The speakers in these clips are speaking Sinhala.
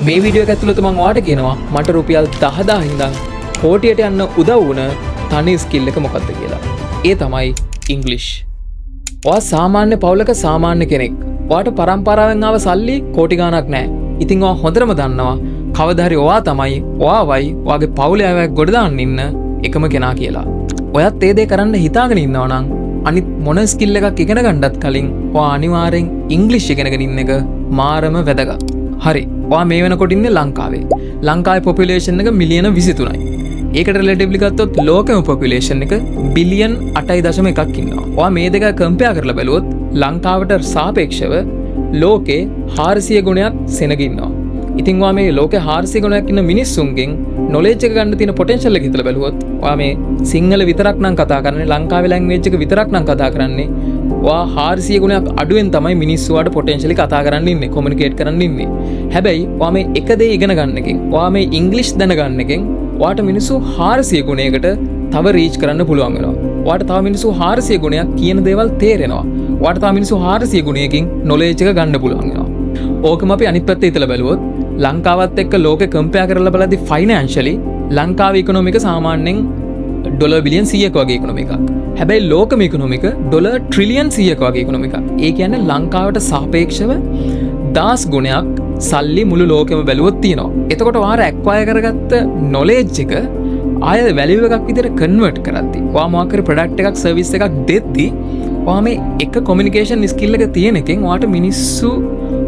මේ වීඩියෝ එක ඇතුළත මම ඔයාලට කියනවා මට රුපියල් 10000 ඉඳන් කෝටියට යන්න උදව් වුණ තනි ස්කිල් එක මොකක්ද කියලා. ඒ තමයි ඉංග්‍රීසි. ඔයා සාමාන්‍ය පවුලක සාමාන්‍ය කෙනෙක්. ඔයාට පරම්පරාවෙන් ආව සල්ලි කෝටි ගාණක් නැහැ. ඉතින් ඔයා හොඳටම දන්නවා කවදා හරි ඔයා තමයි ඔයාවයි ඔයාගේ පවුලේ අය ගොඩ දාන්න ඉන්න එකම කෙනා කියලා. ඔයත් ඒ දේ කරන්න හිතාගෙන ඉන්නවා නම් අනිත් මොන ස්කිල් එකක් ඉගෙන ගන්නත් කලින් ඔයා අනිවාර්යෙන් ඉංග්‍රීසි ඉගෙනගෙන ඉන්න එක මාරම වැදගත්. හරි. ඔයා මේ වෙනකොට ඉන්නේ ලංකාවේ. ලංකාවේ පොපියුලේෂන් එක මිලියන 23යි. ඒකට රිලේටිව්ලි ගත්තොත් ලෝකෙම පොපියුලේෂන් එක බිලියන් 8.1ක් ඉන්නවා. ඔයා මේ දෙක කම්පෙයාර් කරලා බැලුවොත් ලංකාවට සාපේක්ෂව ලෝකේ 400 ගුණයක් සෙනග ඉන්නවා. ඉතින් ඔයා මේ ලෝකේ 400 ගුණයක් ඉන්න මිනිස්සුන්ගෙන් නොලෙජ් එක ගන්න තියෙන පොටෙන්ෂල් එක හිතලා බැලුවොත් ඔයා මේ සිංහල විතරක් නම් කතා කරන්නේ ලංකාවේ ලැන්ග්වේජ් එක විතරක් නම් කතා කරන්නේ ඔයා 400 ගුණයක් අඩුවෙන් තමයි මිනිස්සු වලට පොටෙන්ෂලි කතා කරන්න ඉන්නේ කොමියුනිකේට් කරන්න ඉන්නේ. හැබැයි ඔයා මේ එක දේ ඉගෙන ගන්න එකෙන් ඔයා මේ ඉංග්‍රීසි දැනගන්න එකෙන් ඔයාට මිනිස්සු 400 ගුණයකට තව රීච් කරන්න පුළුවන් වෙනවා. ඔයාට තව මිනිස්සු 400 ගුණයක් කියන දේවල් තේරෙනවා. ඔයාට තව මිනිස්සු 400 ගුණයකින් නොලෙජ් එක ගන්න පුළුවන් වෙනවා. ඕකම අපි අනිත් පැත්තේ හිතලා බැලුවොත් ලංකාවත් එක්ක ලෝකෙ කම්පෙයාර් කරලා බලද්දි ෆයිනෑන්ෂලි ලංකාවේ ඉකොනොමි එක සාමාන්‍යයෙන් ඩොලර් බිලියන් 100ක වගේ ඉකොනොමි එකක්. හැබැයි ලෝකම ඉකොනොමි එක ඩොලර් ට්‍රිලියන් 100ක වගේ ඉකොනොමි එකක්. ඒ කියන්නේ ලංකාවට සාපේක්ෂව 10 ගුණයක් සල්ලි මුළු ලෝකෙම බැලුවොත් තියෙනවා. එතකොට ඔයාලා ඇක්වයර් කරගත්ත නොලෙජ් එක ආය වැලියු එකක් විදිහට කන්වර්ට් කරද්දී ඔයා මොකක් හරි ප්‍රොඩක්ට් එකක් සර්විස් එකක් දෙද්දී ඔයා මේ එක කොමියුනිකේෂන් ස්කිල් එක තියෙන එකෙන් ඔයාට මිනිස්සු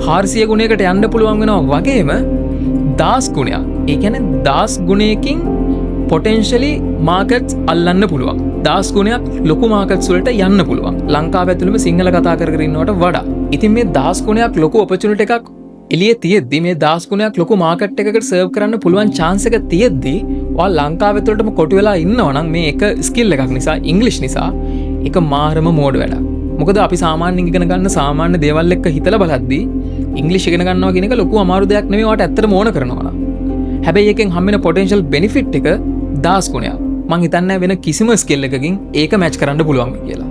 400 ගුණයකට යන්න පුළුවන් වෙනවා වගේම 10 ගුණයක්. ඒ කියන්නේ 10 ගුණයකින් පොටෙන්ෂලි මාකට්ස් අල්ලන්න පුළුවන්. 10 ගුණයක් ලොකු මාකට්ස් වලට යන්න පුළුවන්. ලංකාව ඇතුළෙම සිංහල කතා කර කර ඉන්නවට වඩා. ඉතින් මේ 10 ගුණයක් ලොකු ඔපචුනිටි එකක් එළියේ තියෙද්දි මේ 10 ගුණයක් ලොකු මාකට් එකකට සර්ව් කරන්න පුළුවන් chance එක තියෙද්දි ඔයා ලංකාව ඇතුළටම කොටු වෙලා ඉන්නවා නම් මේ එක ස්කිල් එකක් නිසා ඉංග්‍රීසි නිසා ඒක මාරම මෝඩ වැඩක්. මොකද අපි සාමාන්‍යයෙන් ඉගෙන ගන්න සාමාන්‍ය දේවල් එක්ක හිතලා බලද්දී ඉංග්‍රීසි ඉගෙන ගන්නවා කියන එක ලොකු අමාරු දෙයක් නෙමෙයි ඔයාට ඇත්තටම ඕන කරනවා නම්. හැබැයි එකෙන් හම්බෙන පොටෙන්ෂල් බෙනිෆිට් එක 10 ගුණයක්. මං හිතන්නේ වෙන කිසිම ස්කිල් එකකින් ඒක මැච් කරන්න පුළුවන් කියලා.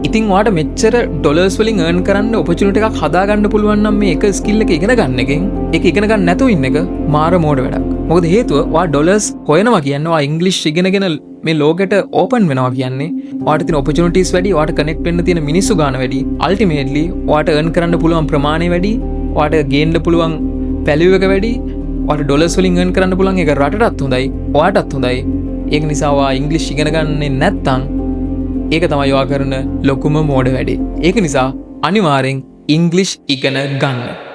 ඉතින් ඔයාට මෙච්චර ඩොලර්ස් වලින් earn කරන්න ඔපචුනිටි එකක් හදාගන්න පුළුවන් නම් මේ එක ස්කිල් එක ඉගෙන ගන්න එකෙන් ඒක ඉගෙන ගන්න නැතුව ඉන්න එක මාර මෝඩ වැඩක්. මොකද හේතුව ඔයා ඩොලර්ස් හොයනවා කියන්නේ ඔයා ඉංග්‍රීසි ඉගෙනගෙන මේ ලෝකෙට ඕපන් වෙනවා කියන්නේ ඔයාට තියෙන ඔපචුනිටිස් වැඩි, ඔයාට කනෙක්ට් වෙන්න තියෙන මිනිස්සු ගාන වැඩි, අල්ටිමේට්ලි ඔයාට earn කරන්න පුළුවන් ප්‍රමාණය වැඩි, ඔයාට ගේන්න පුළුවන් වැලියු එක වැඩි, ඔයාට ඩොලර්ස් වලින් earn කරන්න පුළුවන් එක රටටත් හොඳයි, ඔයාටත් හොඳයි. ඒක නිසා ඔයා ඉංග්‍රීසි ඉගෙන ගන්නේ නැත්නම් ඒක තමයි ඔයා කරන ලොකුම මෝඩ වැඩේ. ඒක නිසා අනිවාර්යෙන් ඉංග්‍රීසි ඉගෙන ගන්න.